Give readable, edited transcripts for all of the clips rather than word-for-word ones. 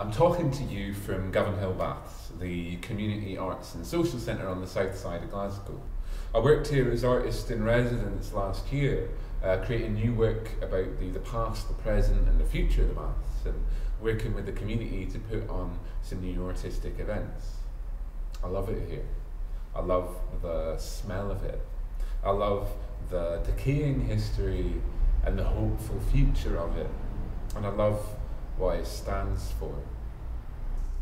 I'm talking to you from Govanhill Baths, the community arts and social centre on the south side of Glasgow. I worked here as artist in residence last year, creating new work about the past, the present and the future of the Baths, and working with the community to put on some new artistic events. I love it here. I love the smell of it. I love the decaying history and the hopeful future of it. And I love what it stands for.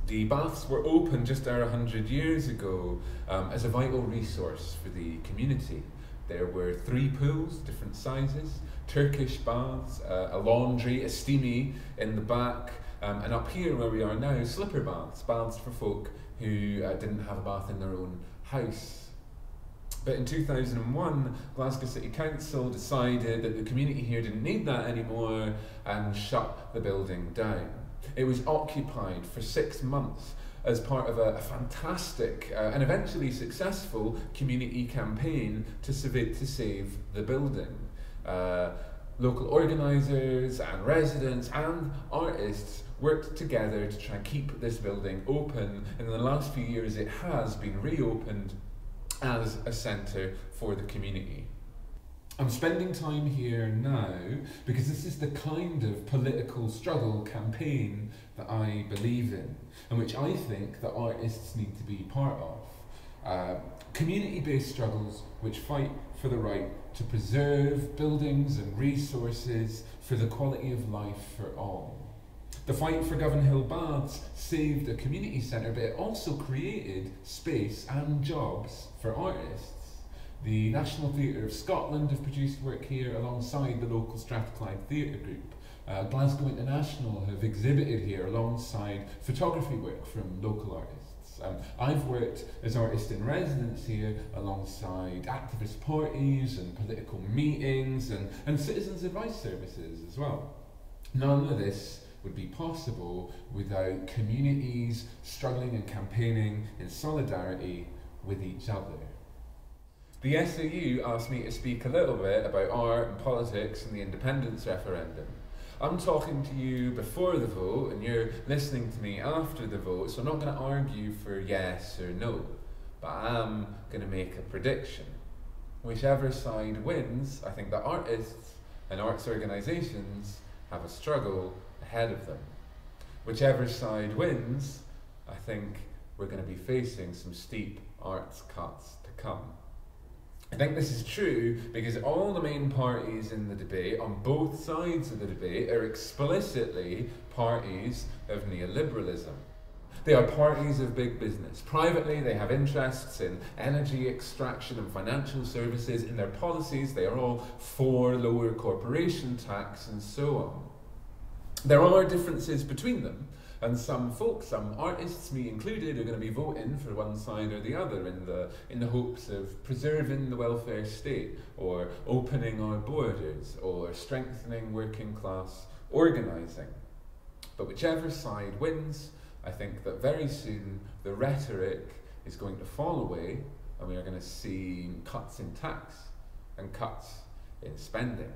The baths were opened just over 100 years ago as a vital resource for the community. There were 3 pools, different sizes, Turkish baths, a laundry, a steamy in the back, and up here where we are now, slipper baths, baths for folk who didn't have a bath in their own house. But in 2001, Glasgow City Council decided that the community here didn't need that anymore and shut the building down. It was occupied for 6 months as part of a fantastic and eventually successful community campaign to save the building. Local organisers and residents and artists worked together to try and keep this building open, and in the last few years it has been reopened as a centre for the community. I'm spending time here now because this is the kind of political struggle campaign that I believe in, and which I think that artists need to be part of. Community-based struggles which fight for the right to preserve buildings and resources for the quality of life for all. The fight for Govanhill Baths saved a community centre, but it also created space and jobs for artists. The National Theatre of Scotland have produced work here alongside the local Strathclyde Theatre Group. Glasgow International have exhibited here alongside photography work from local artists. I've worked as artist in residence here alongside activist parties and political meetings and citizens advice services as well. None of this would be possible without communities struggling and campaigning in solidarity with each other. The SAU asked me to speak a little bit about art and politics and the Independence Referendum. I'm talking to you before the vote and you're listening to me after the vote, so I'm not going to argue for yes or no, but I am going to make a prediction. Whichever side wins, I think that artists and arts organisations have a struggle ahead of them. Whichever side wins, I think we're going to be facing some steep arts cuts to come. I think this is true because all the main parties in the debate, on both sides of the debate, are explicitly parties of neoliberalism. They are parties of big business. Privately, they have interests in energy extraction and financial services. In their policies, they are all for lower corporation tax and so on. There are differences between them, and some folks, some artists, me included, are going to be voting for one side or the other in the hopes of preserving the welfare state, or opening our borders, or strengthening working class organising. But whichever side wins, I think that very soon the rhetoric is going to fall away, and we are going to see cuts in tax and cuts in spending.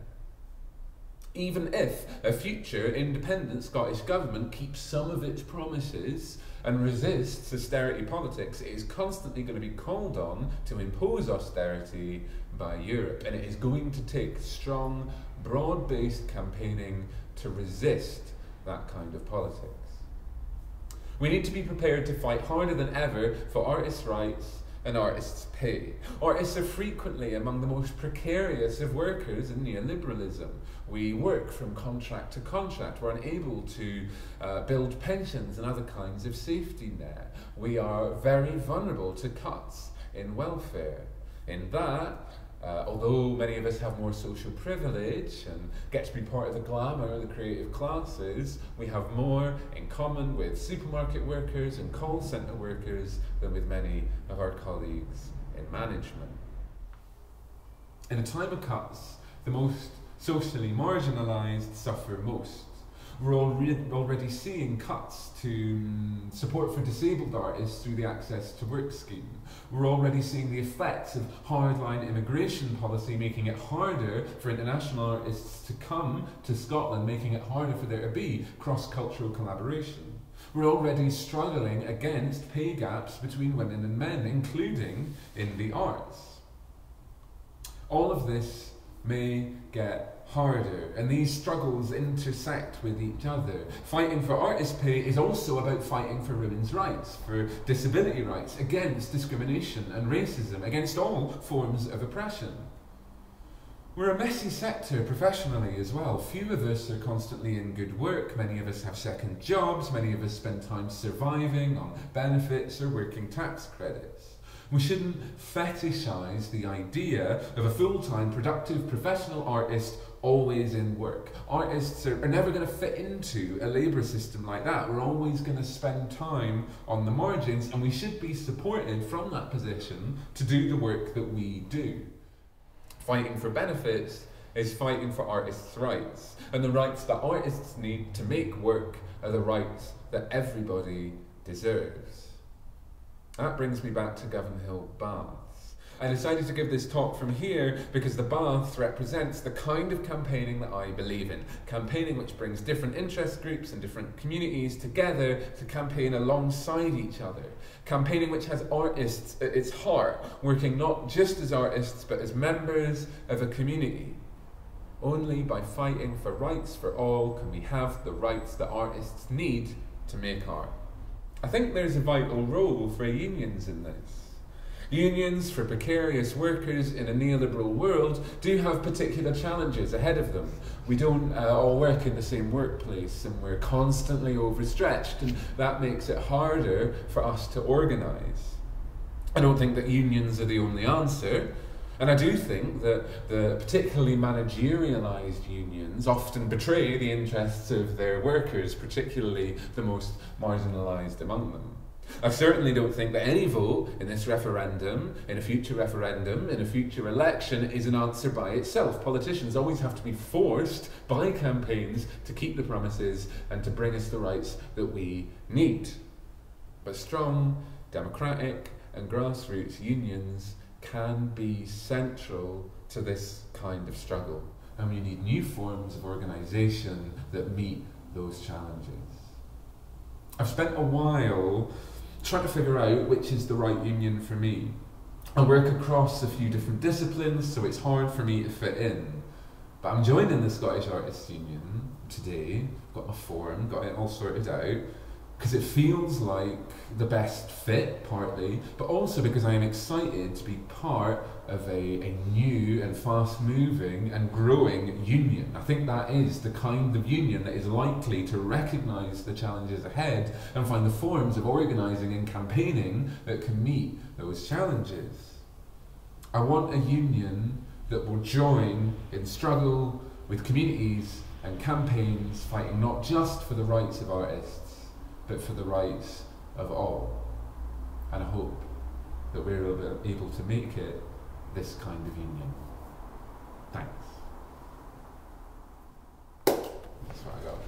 Even if a future independent Scottish government keeps some of its promises and resists austerity politics, it is constantly going to be called on to impose austerity by Europe, and it is going to take strong, broad-based campaigning to resist that kind of politics. We need to be prepared to fight harder than ever for artists' rights and artists' pay. Artists are frequently among the most precarious of workers in neoliberalism. We work from contract to contract. We're unable to build pensions and other kinds of safety net. We are very vulnerable to cuts in welfare. In that, although many of us have more social privilege and get to be part of the glamour of the creative classes, we have more in common with supermarket workers and call centre workers than with many of our colleagues in management. In a time of cuts, the most socially marginalised suffer most. We're already seeing cuts to support for disabled artists through the Access to Work scheme. We're already seeing the effects of hardline immigration policy, making it harder for international artists to come to Scotland, making it harder for there to be cross-cultural collaboration. We're already struggling against pay gaps between women and men, including in the arts. All of this may get harder, and these struggles intersect with each other. Fighting for artist pay is also about fighting for women's rights, for disability rights, against discrimination and racism, against all forms of oppression. We're a messy sector professionally as well. Few of us are constantly in good work, many of us have second jobs, many of us spend time surviving on benefits or working tax credits. We shouldn't fetishise the idea of a full-time, productive, professional artist always in work. Artists are never going to fit into a labour system like that. We're always going to spend time on the margins, and we should be supported from that position to do the work that we do. Fighting for benefits is fighting for artists' rights, and the rights that artists need to make work are the rights that everybody deserves. That brings me back to Govanhill Baths. I decided to give this talk from here because the Baths represents the kind of campaigning that I believe in. Campaigning which brings different interest groups and different communities together to campaign alongside each other. Campaigning which has artists at its heart, working not just as artists but as members of a community. Only by fighting for rights for all can we have the rights that artists need to make art. I think there's a vital role for unions in this. Unions for precarious workers in a neoliberal world do have particular challenges ahead of them. We don't all work in the same workplace, and we're constantly overstretched, and that makes it harder for us to organise. I don't think that unions are the only answer, and I do think that the particularly managerialised unions often betray the interests of their workers, particularly the most marginalised among them. I certainly don't think that any vote in this referendum, in a future election, is an answer by itself. Politicians always have to be forced by campaigns to keep the promises and to bring us the rights that we need. But strong, democratic and grassroots unions can be central to this kind of struggle, and we need new forms of organisation that meet those challenges. I've spent a while trying to figure out which is the right union for me. I work across a few different disciplines, so it's hard for me to fit in. But I'm joining the Scottish Artists Union today, got my form, got it all sorted out, because it feels like the best fit, partly, but also because I am excited to be part of a new and fast-moving and growing union. I think that is the kind of union that is likely to recognise the challenges ahead and find the forms of organising and campaigning that can meet those challenges. I want a union that will join in struggle with communities and campaigns fighting not just for the rights of artists, but for the rights of all. And I hope that we're able to make it this kind of union. Thanks. That's what I got.